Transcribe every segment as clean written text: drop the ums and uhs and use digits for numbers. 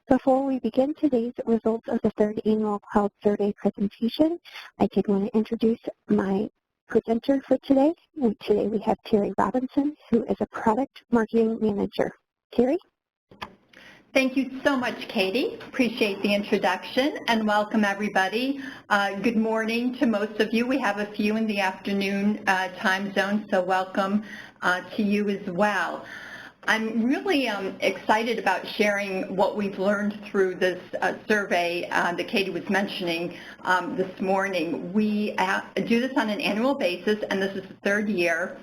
Before we begin today's results of the third annual Cloud Survey presentation, I did want to introduce my presenter for today. And today we have Terry Robinson, who is a Product Marketing Manager. Terry? Thank you so much, Katie. Appreciate the introduction, and welcome everybody. Good morning to most of you. We have a few in the afternoon time zone, so welcome to you as well. I'm really excited about sharing what we've learned through this survey that Katie was mentioning this morning. We do this on an annual basis, and this is the third year.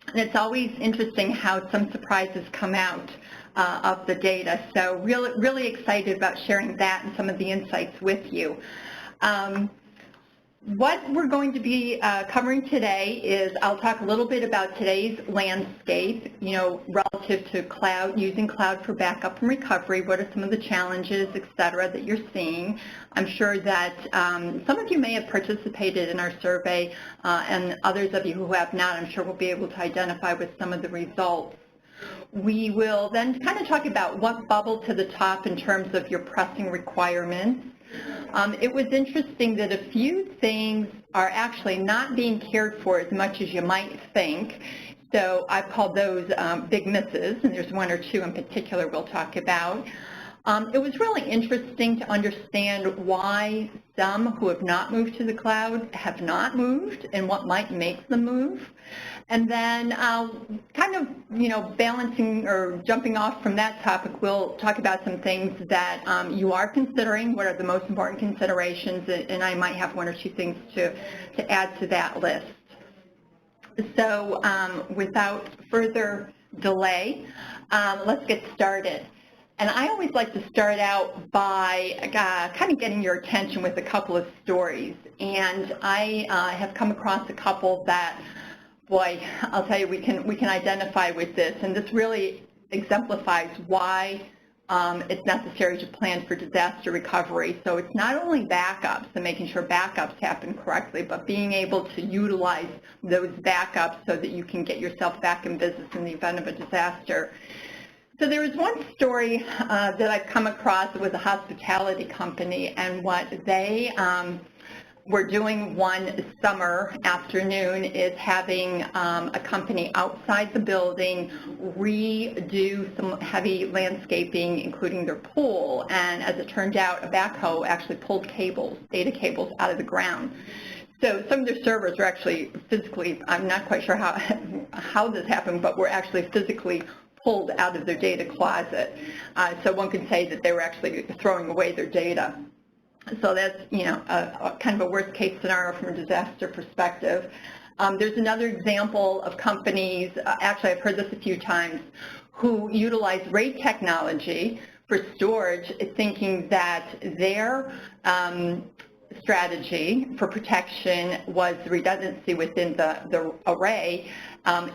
And it's always interesting how some surprises come out of the data. So really excited about sharing that and some of the insights with you. What we're going to be covering today is I'll talk a little bit about today's landscape, relative to cloud, using cloud for backup and recovery. What are some of the challenges, et cetera, that you're seeing? I'm sure that some of you may have participated in our survey, and others of you who have not, I'm sure will be able to identify with some of the results. We will then kind of talk about what bubbled to the top in terms of your pressing requirements. It was interesting that a few things are actually not being cared for as much as you might think. So I've called those big misses, and there's one or two in particular we'll talk about. It was really interesting to understand why some who have not moved to the cloud have not moved and what might make them move. And then kind of, balancing or jumping off from that topic, we'll talk about some things that you are considering, what are the most important considerations, and I might have one or two things to add to that list. So without further delay, let's get started. And I always like to start out by kind of getting your attention with a couple of stories. And I have come across a couple that, boy, I'll tell you, we can identify with this. And this really exemplifies why it's necessary to plan for disaster recovery. So it's not only backups and making sure backups happen correctly, but being able to utilize those backups so that you can get yourself back in business in the event of a disaster. So there was one story that I've come across. It was a hospitality company, and what they were doing one summer afternoon is having a company outside the building redo some heavy landscaping, including their pool. And as it turned out, a backhoe actually pulled cables, data cables, out of the ground. So some of their servers were actually physically, I'm not quite sure how this happened, but were actually physically pulled out of their data closet. So one could say that they were actually throwing away their data. So that's, a kind of a worst case scenario from a disaster perspective. There's another example of companies, actually I've heard this a few times, who utilize RAID technology for storage, thinking that their strategy for protection was redundancy within the array,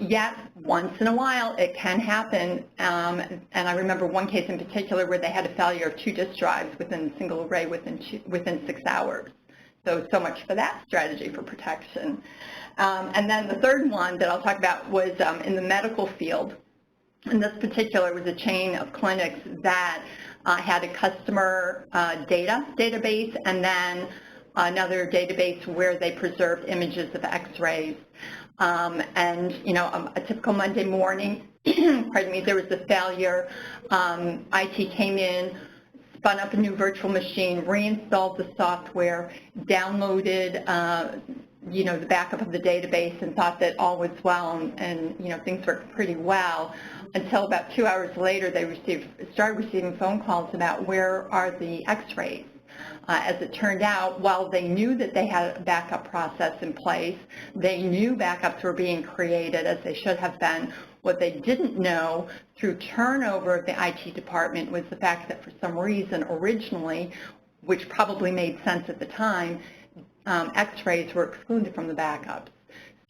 yet once in a while it can happen, and I remember one case in particular where they had a failure of 2 disk drives within a single array within 6 hours. So much for that strategy for protection. And then the third one that I'll talk about was in the medical field. And this particular was a chain of clinics that had a customer database and then another database where they preserved images of x-rays. And, a typical Monday morning, pardon me, there was a failure. IT came in, spun up a new virtual machine, reinstalled the software, downloaded the backup of the database, and thought that all was well and things worked pretty well, until about 2 hours later they started receiving phone calls about where are the x-rays. As it turned out, while they knew that they had a backup process in place, they knew backups were being created as they should have been. What they didn't know through turnover of the IT department was the fact that for some reason originally, which probably made sense at the time, x-rays were excluded from the backups.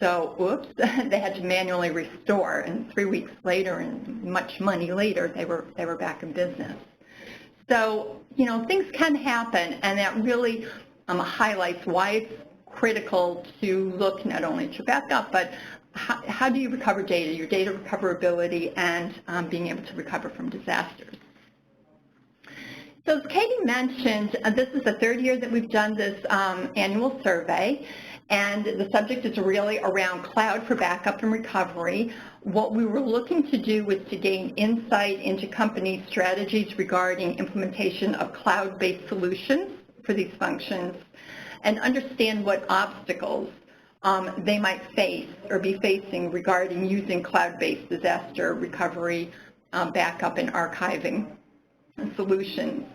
So, oops, they had to manually restore, and 3 weeks later and much money later, they were back in business. So, things can happen, and that really highlights why it's critical to look not only at your backup, but how do you recover data, your data recoverability, and being able to recover from disasters. So as Katie mentioned, this is the third year that we've done this annual survey, and the subject is really around cloud for backup and recovery. What we were looking to do was to gain insight into company strategies regarding implementation of cloud-based solutions for these functions and understand what obstacles they might face or be facing regarding using cloud-based disaster recovery, backup, and archiving solutions.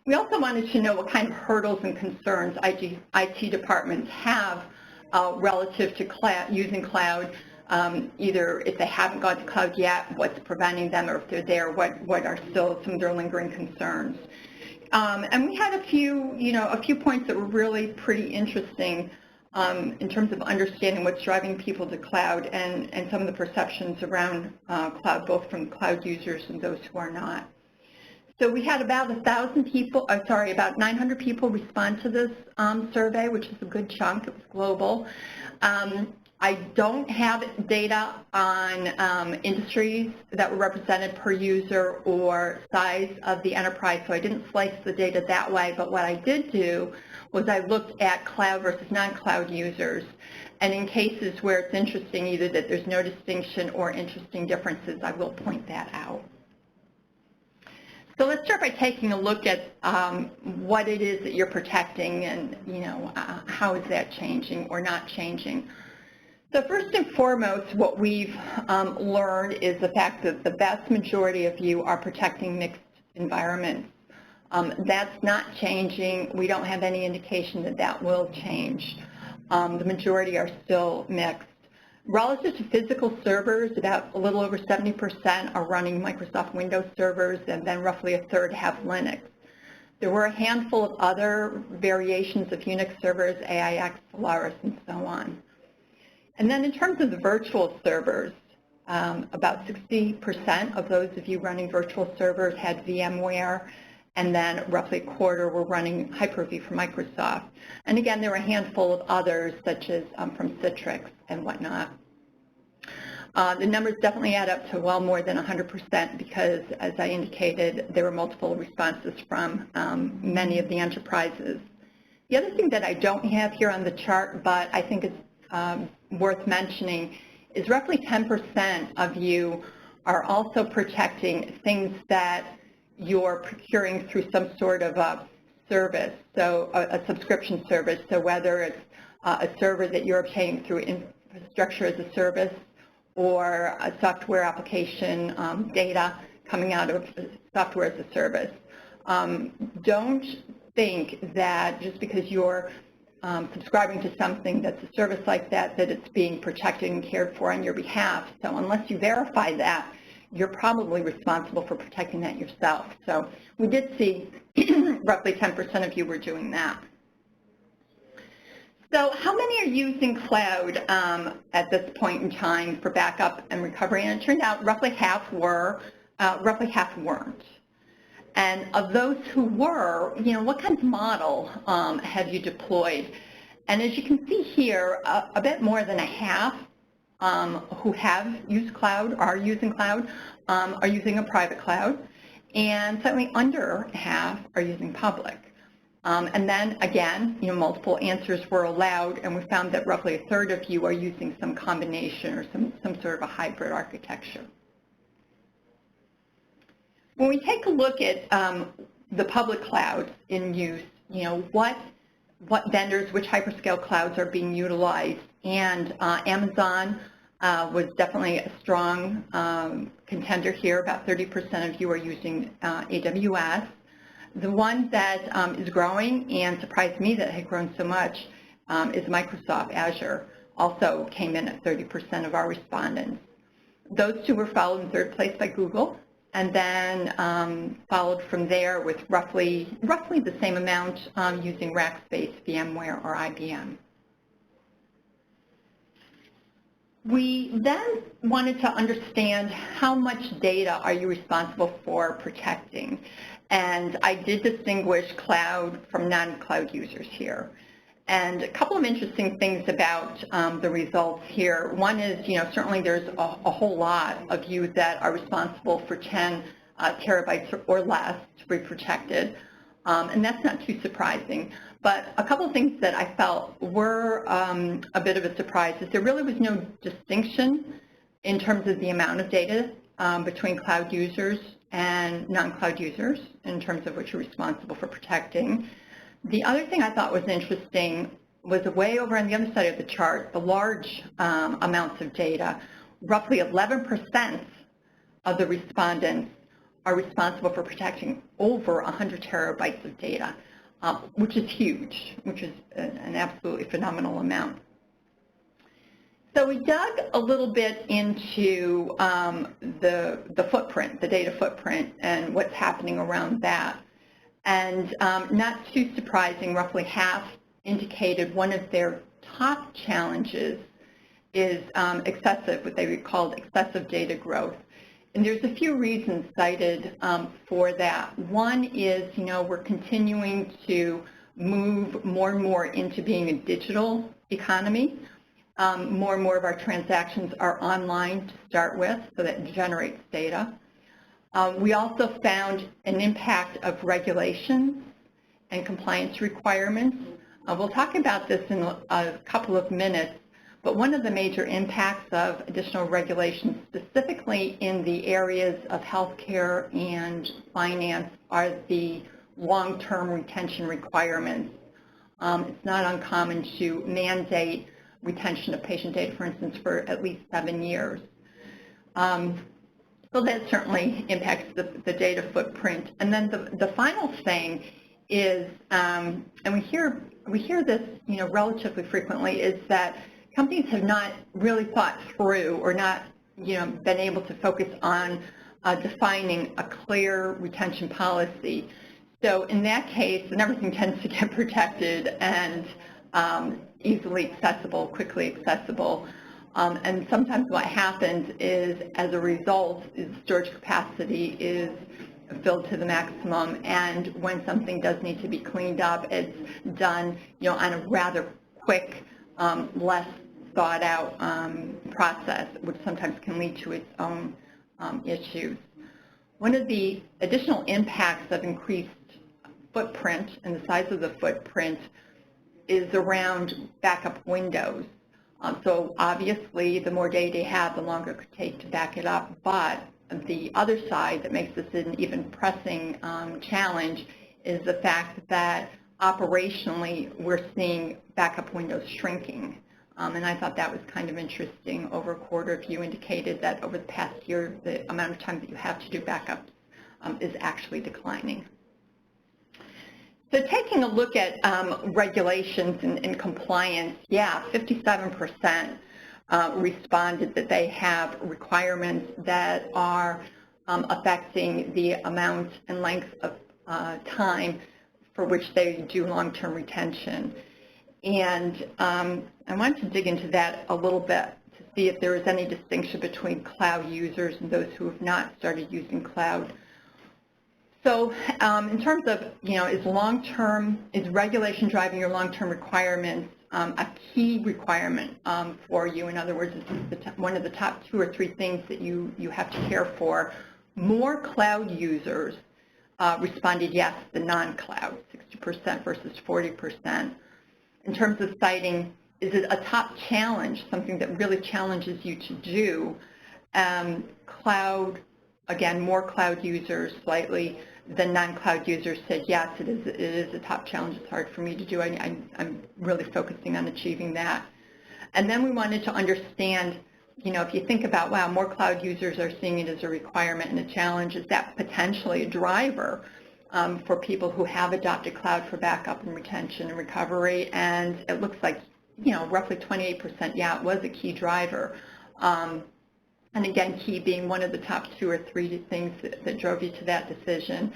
We also wanted to know what kind of hurdles and concerns IT departments have relative to using cloud, either if they haven't gone to cloud yet, what's preventing them, or if they're there, what are still some of their lingering concerns. And we had a few points that were really pretty interesting in terms of understanding what's driving people to cloud and some of the perceptions around cloud, both from cloud users and those who are not. So we had about 900 people respond to this survey, which is a good chunk. It was global. I don't have data on industries that were represented per user or size of the enterprise, so I didn't slice the data that way. But what I did do was I looked at cloud versus non-cloud users. And in cases where it's interesting, either that there's no distinction or interesting differences, I will point that out. So let's start by taking a look at what it is that you're protecting and, how is that changing or not changing. So first and foremost, what we've learned is the fact that the vast majority of you are protecting mixed environments. That's not changing. We don't have any indication that that will change. The majority are still mixed. Relative to physical servers, about a little over 70% are running Microsoft Windows servers, and then roughly a third have Linux. There were a handful of other variations of Unix servers, AIX, Solaris, and so on. And then in terms of the virtual servers, about 60% of those of you running virtual servers had VMware, and then roughly a quarter were running Hyper-V from Microsoft. And again, there were a handful of others, such as from Citrix and whatnot. The numbers definitely add up to well more than 100% because, as I indicated, there were multiple responses from many of the enterprises. The other thing that I don't have here on the chart, but I think it's worth mentioning, is roughly 10% of you are also protecting things that you're procuring through some sort of a service, so a subscription service. So whether it's a server that you're obtaining through infrastructure as a service or a software application data coming out of software as a service. Don't think that just because you're subscribing to something that's a service like that, that it's being protected and cared for on your behalf. So unless you verify that, you're probably responsible for protecting that yourself. So we did see roughly 10% of you were doing that. So how many are using cloud at this point in time for backup and recovery? And it turned out roughly half were, roughly half weren't. And of those who were, what kind of model have you deployed? And as you can see here, a bit more than a half who have used cloud, are using cloud, are using a private cloud, and certainly under half are using public. And then again, multiple answers were allowed, and we found that roughly a third of you are using some combination or some sort of a hybrid architecture. When we take a look at the public clouds in use, what vendors, which hyperscale clouds are being utilized, and Amazon was definitely a strong contender here. About 30% of you are using AWS. The one that is growing and surprised me that it had grown so much is Microsoft Azure. Also came in at 30% of our respondents. Those two were followed in third place by Google, and then followed from there with roughly the same amount using Rackspace, VMware, or IBM. We then wanted to understand how much data are you responsible for protecting. And I did distinguish cloud from non-cloud users here. And a couple of interesting things about the results here. One is, certainly there's a whole lot of you that are responsible for 10 terabytes or less to be protected. And that's not too surprising. But a couple of things that I felt were a bit of a surprise is there really was no distinction in terms of the amount of data between cloud users and non-cloud users in terms of what you're responsible for protecting. The other thing I thought was interesting was way over on the other side of the chart, the large amounts of data. Roughly 11% of the respondents are responsible for protecting over 100 terabytes of data, which is huge, which is an absolutely phenomenal amount. So we dug a little bit into the footprint, the data footprint, and what's happening around that. And not too surprising, roughly half indicated one of their top challenges is excessive, what they called excessive data growth. And there's a few reasons cited for that. One is, we're continuing to move more and more into being a digital economy. More and more of our transactions are online to start with, so that generates data. We also found an impact of regulations and compliance requirements. We'll talk about this in a couple of minutes, but one of the major impacts of additional regulations, specifically in the areas of healthcare and finance, are the long-term retention requirements. It's not uncommon to mandate retention of patient data, for instance, for at least 7 years. So that certainly impacts the data footprint. And then the final thing is, and we hear this, relatively frequently, is that companies have not really thought through or not, been able to focus on defining a clear retention policy. So in that case, then everything tends to get protected and easily accessible, quickly accessible. And sometimes what happens is, as a result, is storage capacity is filled to the maximum, and when something does need to be cleaned up, it's done, on a rather quick, less thought out process, which sometimes can lead to its own issues. One of the additional impacts of increased footprint and the size of the footprint is around backup windows. So obviously, the more data you have, the longer it could take to back it up. But the other side that makes this an even pressing challenge is the fact that operationally, we're seeing backup windows shrinking. And I thought that was kind of interesting. Over a quarter of you indicated that over the past year, the amount of time that you have to do backups is actually declining. So taking a look at regulations and compliance, 57% responded that they have requirements that are affecting the amount and length of time for which they do long-term retention. And I wanted to dig into that a little bit to see if there is any distinction between cloud users and those who have not started using cloud. So in terms of, is regulation driving your long-term requirements a key requirement for you? In other words, is one of the top 2 or 3 things that you have to care for. More cloud users responded yes than non-cloud, 60% versus 40%. In terms of citing, is it a top challenge, something that really challenges you to do? Cloud, again, more cloud users slightly than non-cloud users said, yes, it is a top challenge. It's hard for me to do. I'm really focusing on achieving that. And then we wanted to understand, if you think about, wow, more cloud users are seeing it as a requirement and a challenge, is that potentially a driver for people who have adopted cloud for backup and retention and recovery? And it looks like, roughly 28%, it was a key driver. And again, key being one of the top 2 or 3 things that drove you to that decision.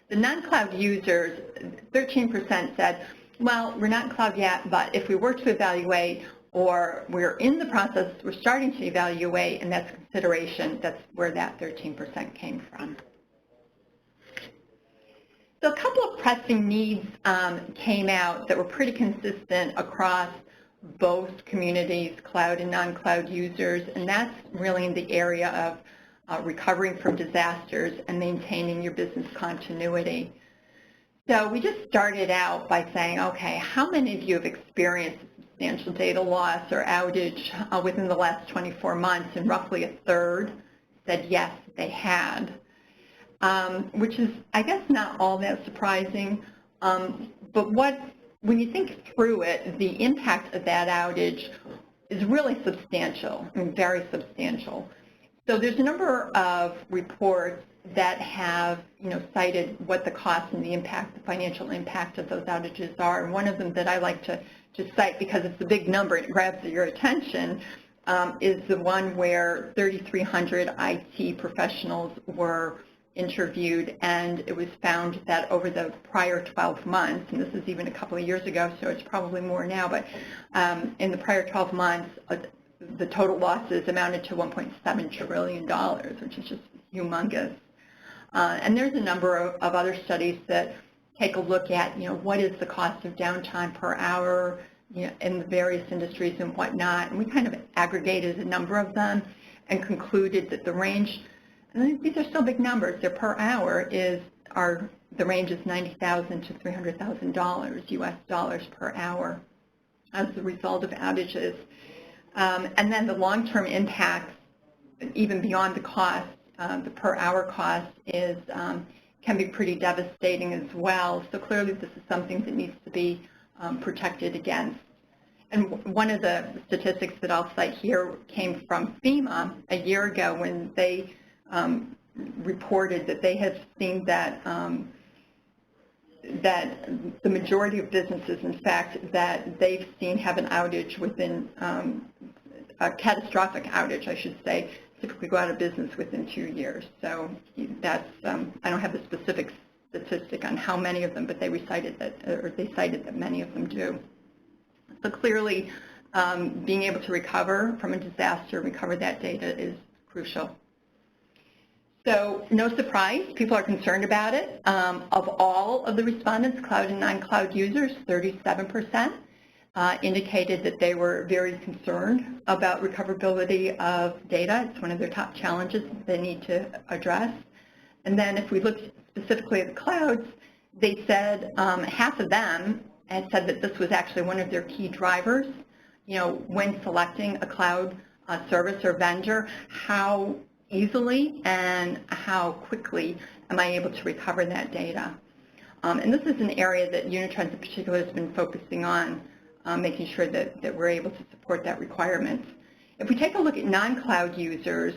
The non-cloud users, 13% said, well, we're not cloud yet, but if we were to evaluate, or we're in the process, we're starting to evaluate, and that's consideration, that's where that 13% came from. So a couple of pressing needs came out that were pretty consistent across both communities, cloud and non-cloud users, and that's really in the area of recovering from disasters and maintaining your business continuity. So we just started out by saying, okay, how many of you have experienced substantial data loss or outage within the last 24 months? And roughly a third said yes, they had, which is, I guess, not all that surprising. But when you think through it, the impact of that outage is really substantial, I mean, very substantial. So there's a number of reports that have, cited what the cost and the impact, the financial impact of those outages are. And one of them that I like to cite, because it's a big number and it grabs your attention, is the one where 3,300 IT professionals were interviewed, and it was found that over the prior 12 months, and this is even a couple of years ago, so it's probably more now, but in the prior 12 months, the total losses amounted to $1.7 trillion, which is just humongous. And there's a number of other studies that take a look at, what is the cost of downtime per hour, in the various industries and whatnot. And we kind of aggregated a number of them and concluded that the range, and these are still big numbers, their per hour the range is $90,000 to $300,000 US dollars per hour as the result of outages. And then the long-term impacts, even beyond the cost, the per hour cost can be pretty devastating as well. So clearly this is something that needs to be protected against. And one of the statistics that I'll cite here came from FEMA a year ago, when they reported that they had seen that that the majority of businesses, in fact, that they've seen have an outage within a catastrophic outage, I should say, typically go out of business within 2 years. So that's I don't have the specific statistic on how many of them, but they cited that many of them do. So clearly, being able to recover from a disaster, recover that data is crucial. So no surprise, people are concerned about it. Of all of the respondents, cloud and non-cloud users, 37% indicated that they were very concerned about recoverability of data. It's one of their top challenges that they need to address. And then if we look specifically at the clouds, they said half of them had said that this was actually one of their key drivers, when selecting a cloud service or vendor, how easily and how quickly am I able to recover that data. And this is an area that Unitrends in particular has been focusing on, making sure that we're able to support that requirement. If we take a look at non-cloud users,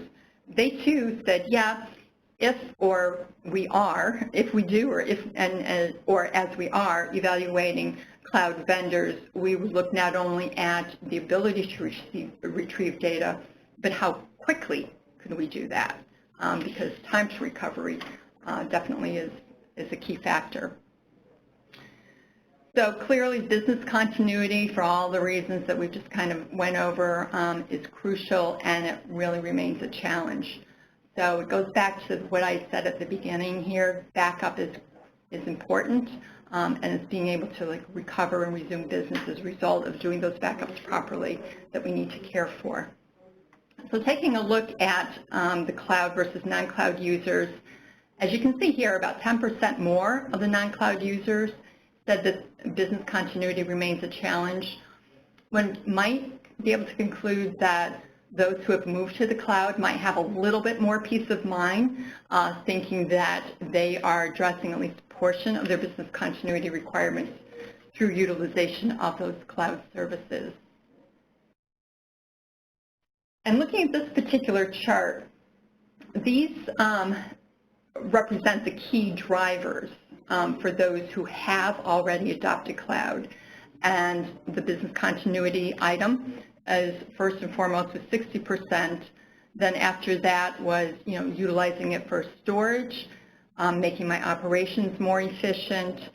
they too said, yeah, if we are evaluating cloud vendors, we would look not only at the ability to retrieve data, but how quickly could we do that? Because time to recovery definitely is a key factor. So clearly, business continuity, for all the reasons that we just kind of went over, is crucial, and it really remains a challenge. So it goes back to what I said at the beginning here. Backup is important, and it's being able to recover and resume business as a result of doing those backups properly that we need to care for. So taking a look at the cloud versus non-cloud users, as you can see here, about 10% more of the non-cloud users said that business continuity remains a challenge. One might be able to conclude that those who have moved to the cloud might have a little bit more peace of mind, thinking that they are addressing at least a portion of their business continuity requirements through utilization of those cloud services. And looking at this particular chart, these represent the key drivers for those who have already adopted cloud. And the business continuity item is first and foremost with 60%. Then after that was, utilizing it for storage, making my operations more efficient.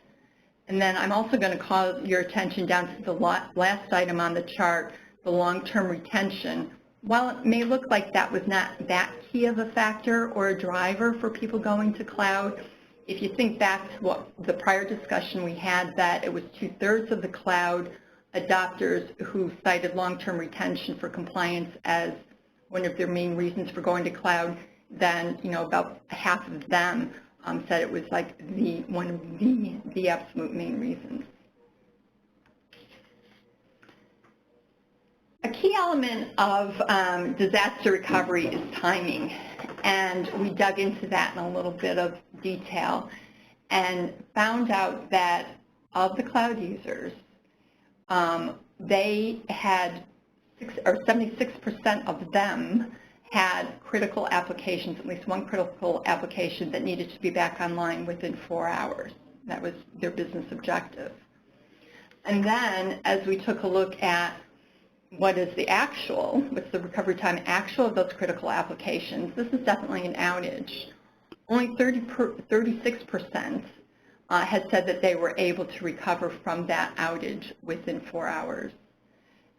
And then I'm also going to call your attention down to the last item on the chart, the long-term retention. While it may look like that was not that key of a factor or a driver for people going to cloud, if you think back to what the prior discussion we had, that it was 2/3 of the cloud adopters who cited long-term retention for compliance as one of their main reasons for going to cloud, then about half of them said it was like one of the absolute main reasons. A key element of disaster recovery is timing, and we dug into that in a little bit of detail and found out that of the cloud users, they had 76% of them had critical applications, at least one critical application that needed to be back online within 4 hours. That was their business objective. And then as we took a look at what is the actual, what's the recovery time actual of those critical applications, this is definitely an outage. Only 36% had said that they were able to recover from that outage within 4 hours.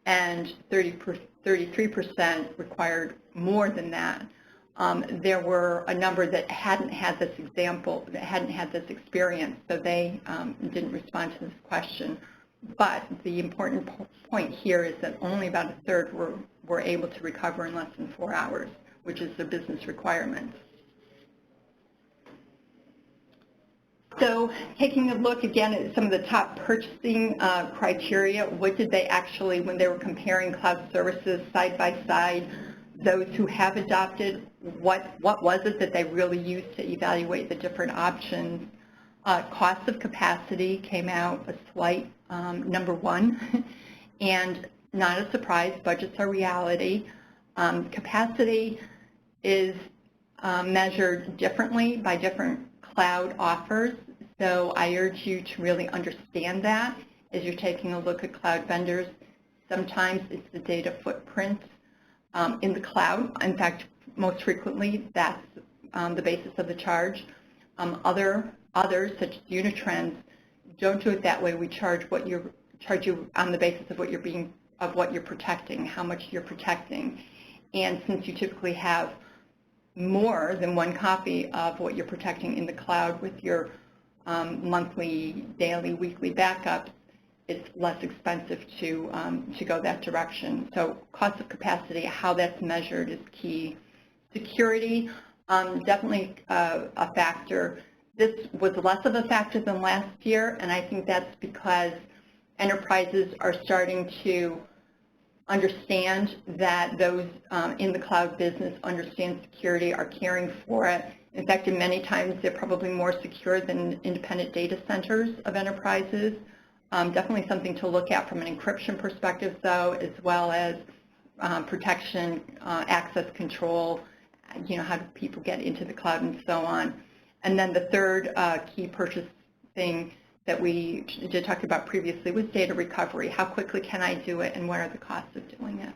And 33% required more than that. There were a number that hadn't had this experience, so they didn't respond to this question. But the important point here is that only about a third were able to recover in less than 4 hours, which is their business requirement. So taking a look again at some of the top purchasing criteria, what did they actually, when they were comparing cloud services side by side, those who have adopted, what was it that they really used to evaluate the different options? Cost of capacity came out a slight number one, and not a surprise, budgets are reality. Capacity is measured differently by different cloud offers, so I urge you to really understand that as you're taking a look at cloud vendors. Sometimes it's the data footprint in the cloud. In fact, most frequently, that's the basis of the charge. Others, such as Unitrends, don't do it that way. We charge you on the basis of what you're protecting, how much you're protecting. And since you typically have more than one copy of what you're protecting in the cloud with your monthly, daily, weekly backups, it's less expensive to go that direction. So cost of capacity, how that's measured is key. Security, definitely a factor. This was less of a factor than last year, and I think that's because enterprises are starting to understand that those in the cloud business understand security, are caring for it. In fact, in many times, they're probably more secure than independent data centers of enterprises. Definitely something to look at from an encryption perspective, though, as well as protection, access control, how do people get into the cloud and so on. And then the third key purchase thing that we did talk about previously was data recovery. How quickly can I do it, and what are the costs of doing it?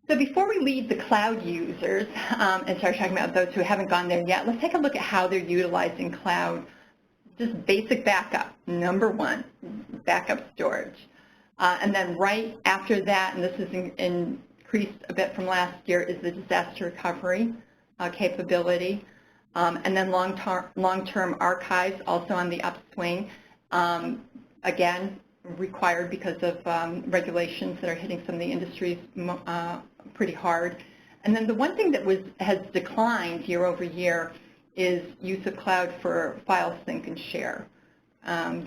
So before we leave the cloud users and start talking about those who haven't gone there yet, let's take a look at how they're utilizing cloud. Just basic backup, number one, backup storage. And then right after that, and this is increased a bit from last year, is the disaster recovery capability. And then long-term archives, also on the upswing, again, required because of regulations that are hitting some of the industries pretty hard. And then the one thing that has declined year over year is use of cloud for file sync and share.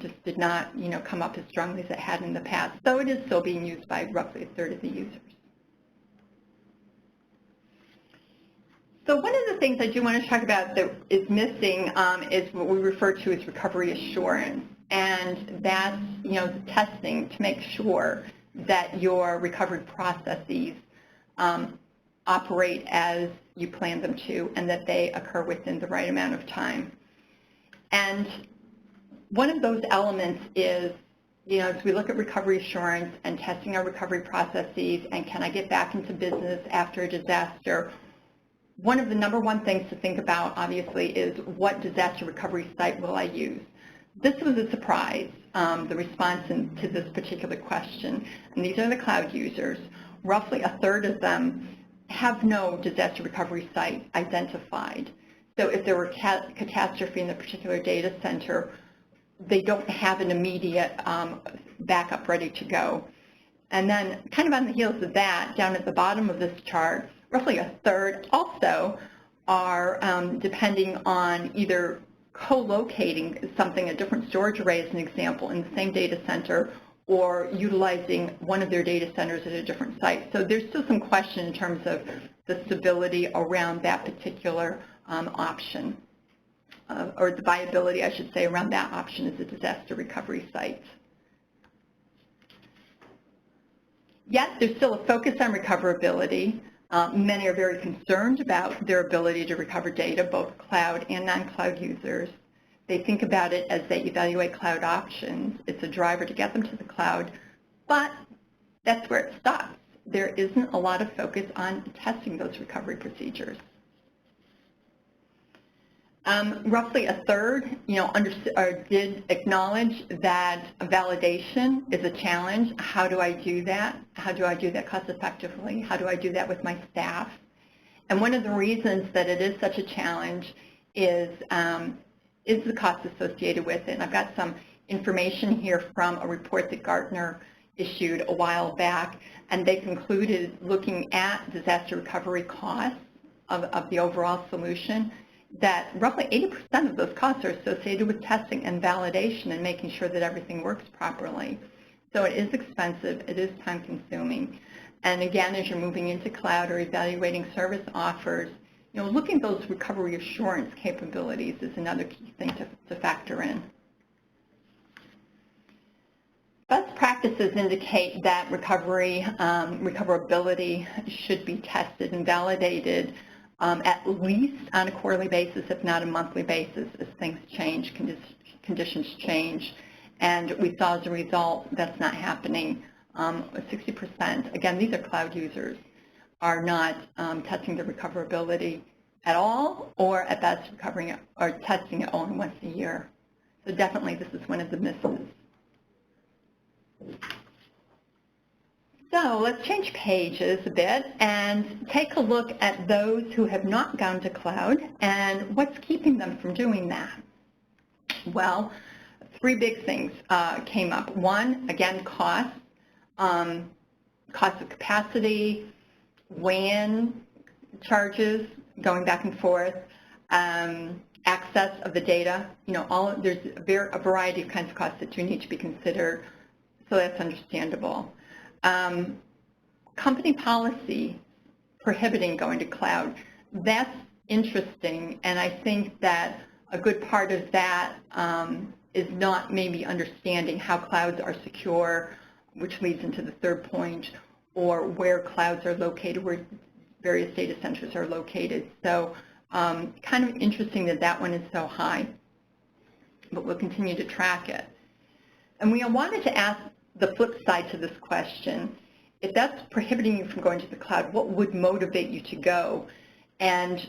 Just did not, come up as strongly as it had in the past, though it is still being used by roughly a third of the users. So one of the things I do want to talk about that is missing is what we refer to as recovery assurance, and that's the testing to make sure that your recovered processes operate as you plan them to, and that they occur within the right amount of time. And one of those elements is, as we look at recovery assurance and testing our recovery processes, and can I get back into business after a disaster? One of the number one things to think about, obviously, is what disaster recovery site will I use? This was a surprise, the response to this particular question. And these are the cloud users. Roughly a third of them have no disaster recovery site identified. So if there were catastrophe in the particular data center, they don't have an immediate backup ready to go. And then kind of on the heels of that, down at the bottom of this chart, roughly a third also are depending on either co-locating something, a different storage array as an example, in the same data center, or utilizing one of their data centers at a different site. So there's still some question in terms of the stability around that particular option, or the viability, I should say, around that option as a disaster recovery site. Yet there's still a focus on recoverability. Many are very concerned about their ability to recover data, both cloud and non-cloud users. They think about it as they evaluate cloud options. It's a driver to get them to the cloud, but that's where it stops. There isn't a lot of focus on testing those recovery procedures. Roughly a third, did acknowledge that validation is a challenge. How do I do that? How do I do that cost effectively? How do I do that with my staff? And one of the reasons that it is such a challenge is the cost associated with it. And I've got some information here from a report that Gartner issued a while back, and they concluded, looking at disaster recovery costs of the overall solution, that roughly 80% of those costs are associated with testing and validation and making sure that everything works properly. So it is expensive, it is time consuming. And again, as you're moving into cloud or evaluating service offers, looking at those recovery assurance capabilities is another key thing to factor in. Best practices indicate that recoverability should be tested and validated at least on a quarterly basis, if not a monthly basis, as things change, conditions change. And we saw as a result that's not happening. 60%, again, these are cloud users, are not testing the recoverability at all, or at best testing it only once a year. So definitely this is one of the misses. So let's change pages a bit and take a look at those who have not gone to cloud and what's keeping them from doing that. Well, three big things came up. One, again, cost of capacity, WAN charges going back and forth, access of the data. There's a variety of kinds of costs that do need to be considered, so that's understandable. Company policy prohibiting going to cloud, that's interesting, and I think that a good part of that is not maybe understanding how clouds are secure, which leads into the third point, or where clouds are located, where various data centers are located. So kind of interesting that that one is so high, but we'll continue to track it. And we wanted to ask the flip side to this question. If that's prohibiting you from going to the cloud, what would motivate you to go? And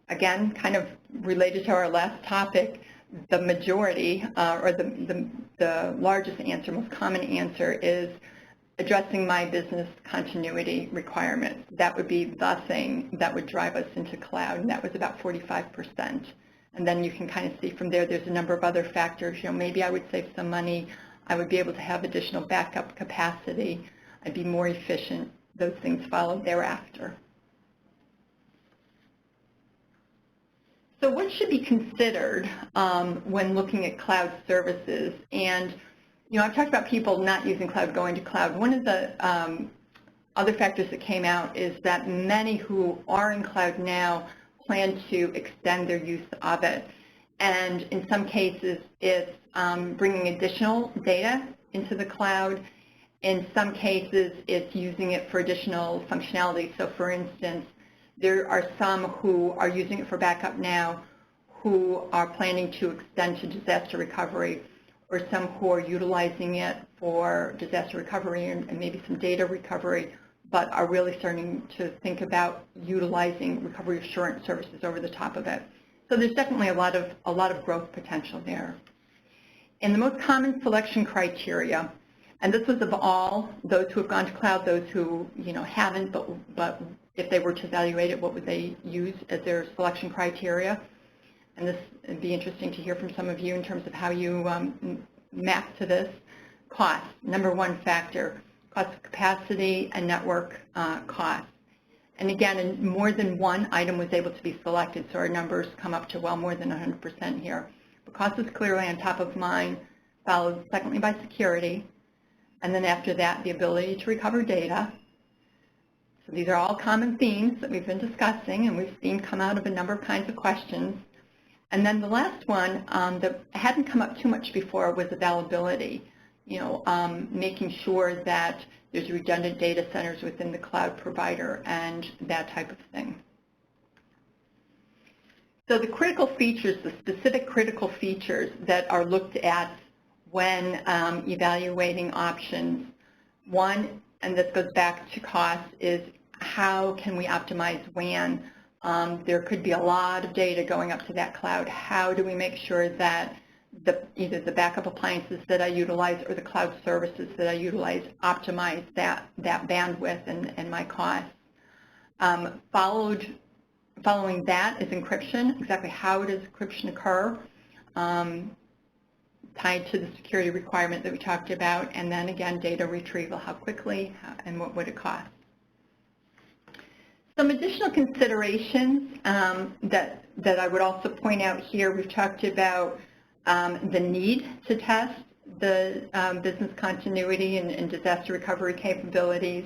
again, kind of related to our last topic, the majority, or the largest answer, most common answer is addressing my business continuity requirements. That would be the thing that would drive us into cloud, and that was about 45%. And then you can kind of see from there's a number of other factors. Maybe I would save some money. I would be able to have additional backup capacity. I'd be more efficient. Those things follow thereafter. So what should be considered when looking at cloud services? And I've talked about people not using cloud, going to cloud. One of the other factors that came out is that many who are in cloud now plan to extend their use of it. And in some cases, it's bringing additional data into the cloud. In some cases, it's using it for additional functionality. So for instance, there are some who are using it for backup now who are planning to extend to disaster recovery, or some who are utilizing it for disaster recovery and maybe some data recovery, but are really starting to think about utilizing recovery assurance services over the top of it. So there's definitely a lot of growth potential there. And the most common selection criteria, and this was of all those who have gone to cloud, those who haven't, but if they were to evaluate it, what would they use as their selection criteria? And this would be interesting to hear from some of you in terms of how you map to this. Cost, number one factor, cost of capacity and network cost. And again, more than one item was able to be selected, so our numbers come up to well more than 100% here. But cost is clearly on top of mind, followed secondly by security, and then after that, the ability to recover data. So these are all common themes that we've been discussing, and we've seen come out of a number of kinds of questions. And then the last one that hadn't come up too much before was availability. Making sure that there's redundant data centers within the cloud provider and that type of thing. So the critical features, the specific critical features that are looked at when evaluating options, one, and this goes back to cost, is how can we optimize WAN? There could be a lot of data going up to that cloud. How do we make sure that either the backup appliances that I utilize or the cloud services that I utilize optimize that bandwidth and my costs? Following that is encryption. Exactly how does encryption occur? Tied to the security requirement that we talked about, and then again, data retrieval, how quickly and what would it cost? Some additional considerations that I would also point out here, we've talked about the need to test the business continuity and disaster recovery capabilities.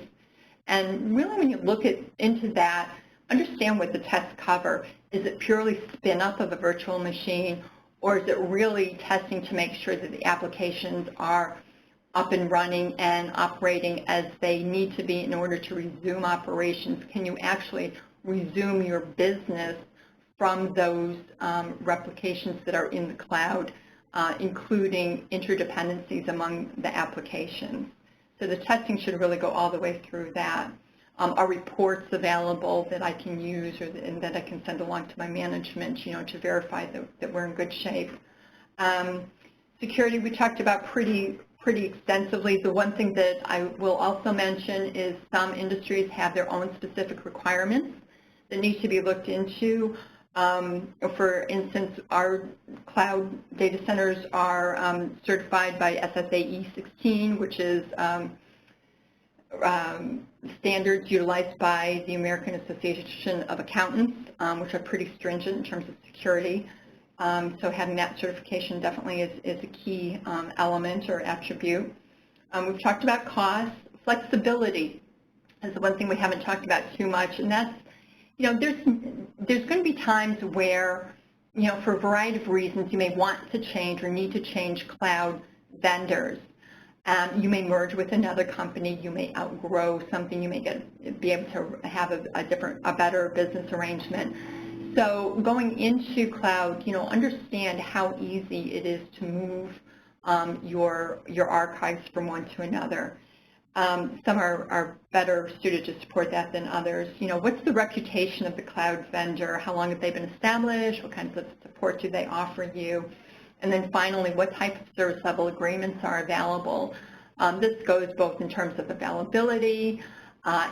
And really when you look into that, understand what the tests cover. Is it purely spin up of a virtual machine, or is it really testing to make sure that the applications are up and running and operating as they need to be in order to resume operations? Can you actually resume your business from those replications that are in the cloud, including interdependencies among the applications? So the testing should really go all the way through that. Are reports available that I can use and that I can send along to my management, to verify that we're in good shape? Security we talked about pretty extensively. The one thing that I will also mention is some industries have their own specific requirements that need to be looked into. For instance, our cloud data centers are certified by SSAE 16, which is standards utilized by the American Association of Accountants, which are pretty stringent in terms of security. So having that certification definitely is a key element or attribute. We've talked about cost. Flexibility is the one thing we haven't talked about too much, and that's, there's going to be times where, for a variety of reasons, you may want to change or need to change cloud vendors. You may merge with another company. You may outgrow something. You may be able to have a better business arrangement. So going into cloud, understand how easy it is to move your archives from one to another. Some are better suited to support that than others. What's the reputation of the cloud vendor? How long have they been established? What kinds of support do they offer you? And then finally, what type of service level agreements are available? This goes both in terms of availability,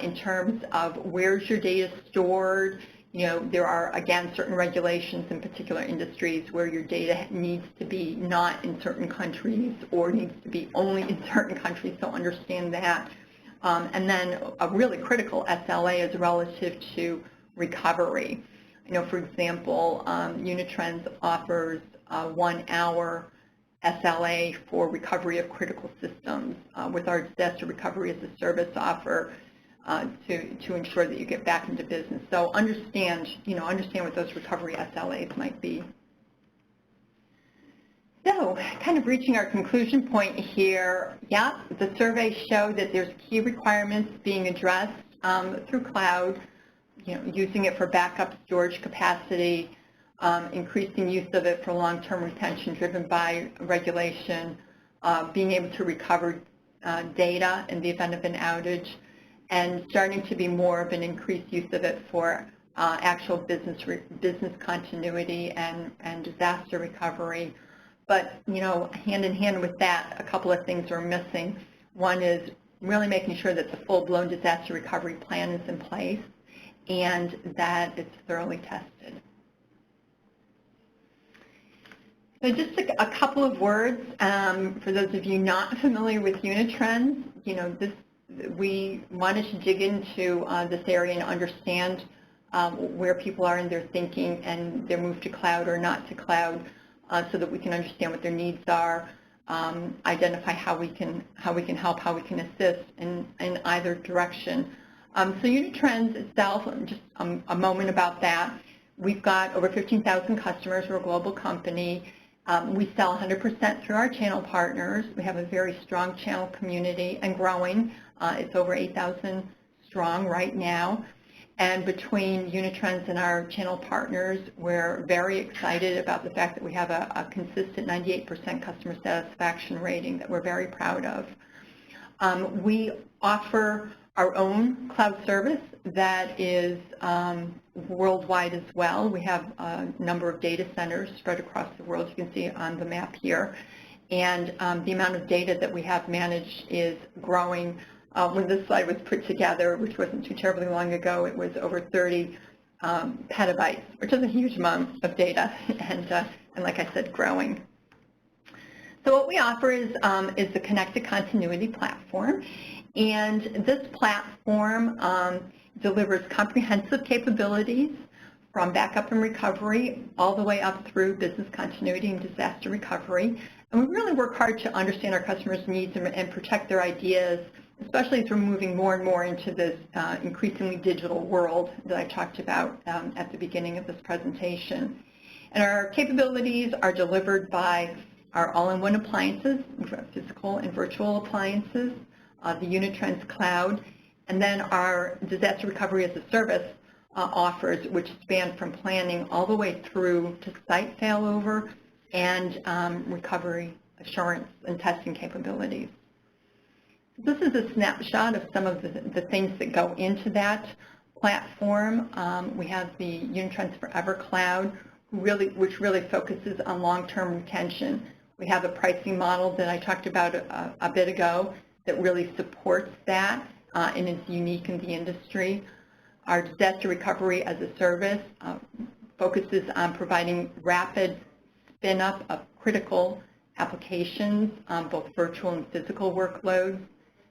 in terms of where's your data stored. There are, again, certain regulations in particular industries where your data needs to be not in certain countries or needs to be only in certain countries, so understand that. And then a really critical SLA is relative to recovery. For example, Unitrends offers 1 hour SLA for recovery of critical systems with our disaster recovery as a service offer to ensure that you get back into business. So understand what those recovery SLAs might be. So kind of reaching our conclusion point here, yeah, the surveys show that there's key requirements being addressed through cloud, using it for backup storage capacity, increasing use of it for long-term retention driven by regulation, being able to recover data in the event of an outage, and starting to be more of an increased use of it for actual business continuity and disaster recovery. But, hand in hand with that, a couple of things are missing. One is really making sure that the full-blown disaster recovery plan is in place and that it's thoroughly tested. So just a couple of words for those of you not familiar with Unitrends. we wanted to dig into this area and understand where people are in their thinking and their move to cloud or not to cloud, so that we can understand what their needs are, identify how we can help, how we can assist in either direction. So Unitrends itself, just a moment about that. We've got over 15,000 customers. We're a global company. We sell 100% through our channel partners. We have a very strong channel community and growing. It's over 8,000 strong right now. And between Unitrends and our channel partners, we're very excited about the fact that we have a consistent 98% customer satisfaction rating that we're very proud of. We offer our own cloud service that is worldwide as well. We have a number of data centers spread across the world. You can see on the map here. And the amount of data that we have managed is growing. When this slide was put together, which wasn't too terribly long ago, it was over 30 petabytes, which is a huge amount of data, and like I said, growing. So what we offer is the Connected Continuity platform, and this platform delivers comprehensive capabilities from backup and recovery all the way up through business continuity and disaster recovery. And we really work hard to understand our customers' needs and protect their ideas, especially as we're moving more and more into this increasingly digital world that I talked about at the beginning of this presentation. And our capabilities are delivered by our all-in-one appliances, physical and virtual appliances, the Unitrends cloud, and then our disaster recovery as a service offers, which span from planning all the way through to site failover and recovery assurance and testing capabilities. This is a snapshot of some of the things that go into that platform. We have the Unitrends Forever Cloud, which really focuses on long-term retention. We have a pricing model that I talked about a bit ago that really supports that and is unique in the industry. Our disaster recovery as a service focuses on providing rapid spin-up of critical applications, both virtual and physical workloads.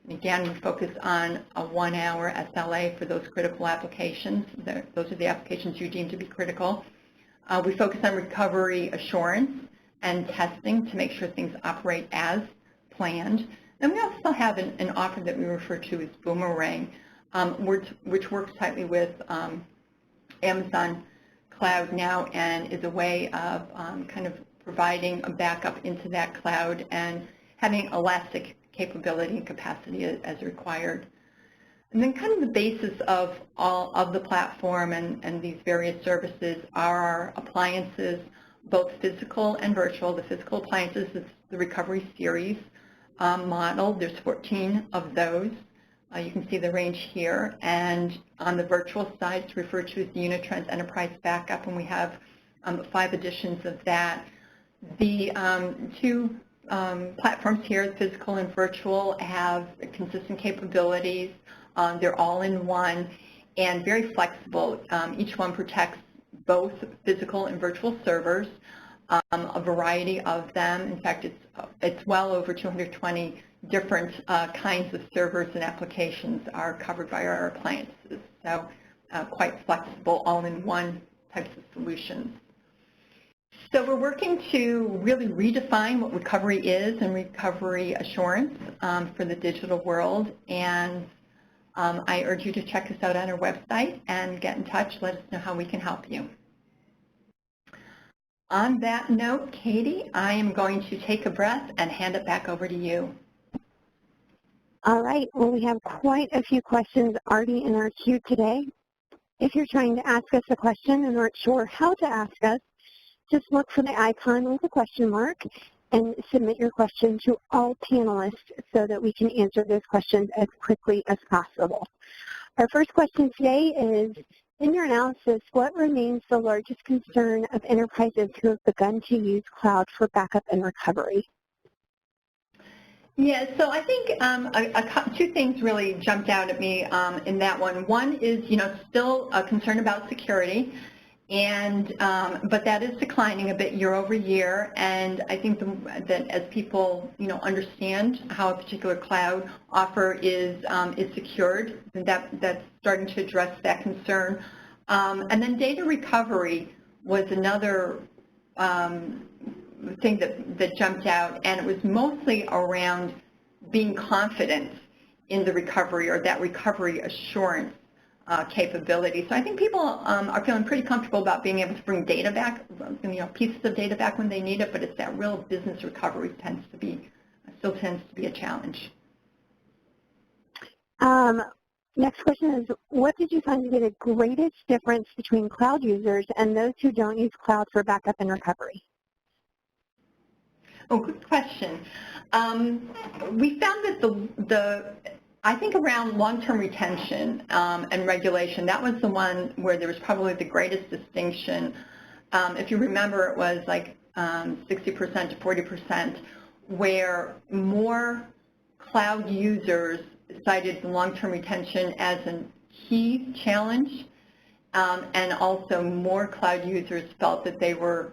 And again, we focus on a 1-hour SLA for those critical applications. Those are the applications you deem to be critical. We focus on recovery assurance and testing to make sure things operate as planned. And we also have an offer that we refer to as Boomerang, which works tightly with Amazon Cloud now and is a way of kind of providing a backup into that cloud and having elastic capability and capacity as required. And then kind of the basis of all of the platform and these various services are our appliances, both physical and virtual. The physical appliances is the Recovery Series model. There's 14 of those. You can see the range here. And on the virtual side, it's referred to as the Unitrends Enterprise Backup, and we have 5 editions of that. The two platforms here, physical and virtual, have consistent capabilities. They're all in one and very flexible. Each one protects both physical and virtual servers, a variety of them. In fact, it's well over 220 different kinds of servers and applications are covered by our appliances. So quite flexible, all-in-one types of solutions. So we're working to really redefine what recovery is and recovery assurance for the digital world. And I urge you to check us out on our website and get in touch. Let us know how we can help you. On that note, Katie, I am going to take a breath and hand it back over to you. All right. Well, we have quite a few questions already in our queue today. If you're trying to ask us a question and aren't sure how to ask us, just look for the icon with a question mark and submit your question to all panelists so that we can answer those questions as quickly as possible. Our first question today is, in your analysis, what remains the largest concern of enterprises who have begun to use cloud for backup and recovery? Yeah, so I think two things really jumped out at me in that one. One is, still a concern about security. And but that is declining a bit year over year, and I think that as people understand how a particular cloud offer is secured, that's starting to address that concern. And then data recovery was another thing that jumped out, and it was mostly around being confident in the recovery, or that recovery assurance capability. So I think people are feeling pretty comfortable about being able to bring data back, pieces of data back when they need it, but it's that real business recovery still tends to be a challenge. Next question is, what did you find to be the greatest difference between cloud users and those who don't use cloud for backup and recovery? Oh, good question. We found that I think around long-term retention and regulation, that was the one where there was probably the greatest distinction. If you remember, it was like 60% to 40%, where more cloud users cited long-term retention as a key challenge, and also more cloud users felt that they were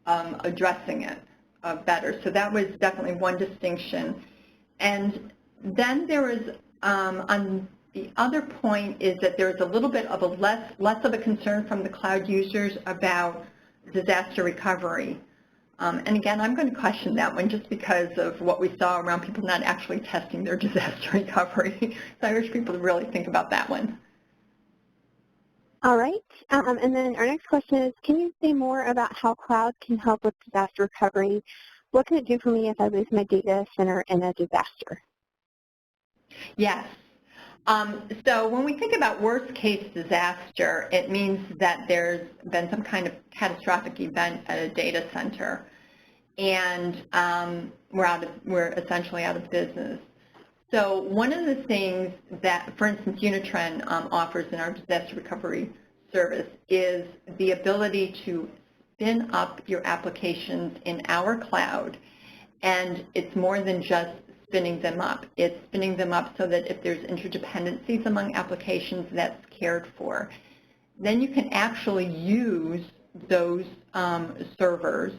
addressing it better. So that was definitely one distinction. And then there was, on the other point, is that there was a little bit of a less of a concern from the cloud users about disaster recovery. And again, I'm going to question that one just because of what we saw around people not actually testing their disaster recovery. So I urge people to really think about that one. All right. And then our next question is, can you say more about how cloud can help with disaster recovery? What can it do for me if I lose my data center in a disaster? Yes. So when we think about worst case disaster, it means that there's been some kind of catastrophic event at a data center, and we're essentially out of business. So one of the things that, for instance, Unitrends offers in our disaster recovery service is the ability to spin up your applications in our cloud, and it's more than just spinning them up. It's spinning them up so that if there's interdependencies among applications, that's cared for. Then you can actually use those servers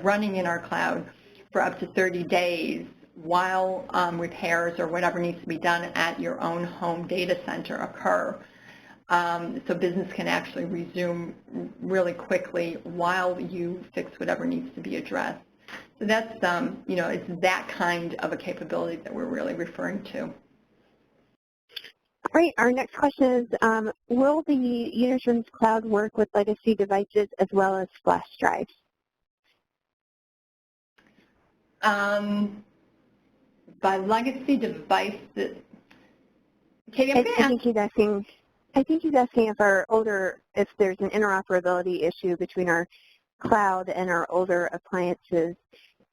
running in our cloud for up to 30 days while repairs or whatever needs to be done at your own home data center occur. So business can actually resume really quickly while you fix whatever needs to be addressed. So that's, it's that kind of a capability that we're really referring to. All right, our next question is, will the Unitrends cloud work with legacy devices as well as flash drives? By legacy devices, Katie, I think he's asking if there's an interoperability issue between our cloud and our older appliances,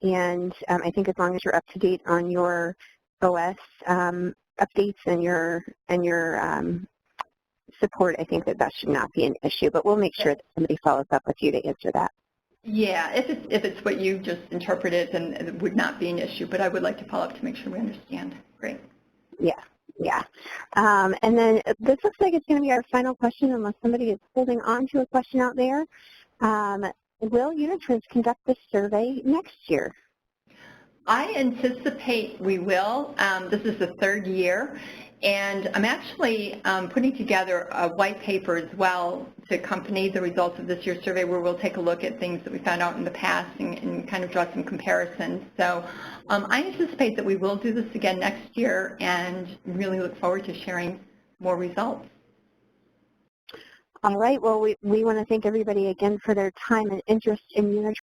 and I think as long as you're up to date on your OS updates and your support, I think that should not be an issue. But we'll make sure that somebody follows up with you to answer that. Yeah, if it's what you just interpreted, then it would not be an issue. But I would like to follow up to make sure we understand. Great. Yeah. And then this looks like it's going to be our final question, unless somebody is holding on to a question out there. Will Unitrends conduct this survey next year? I anticipate we will. This is the third year, and I'm actually putting together a white paper as well to accompany the results of this year's survey, where we'll take a look at things that we found out in the past and kind of draw some comparisons. So I anticipate that we will do this again next year, and really look forward to sharing more results. All right. Well, we want to thank everybody again for their time and interest in Unitrends.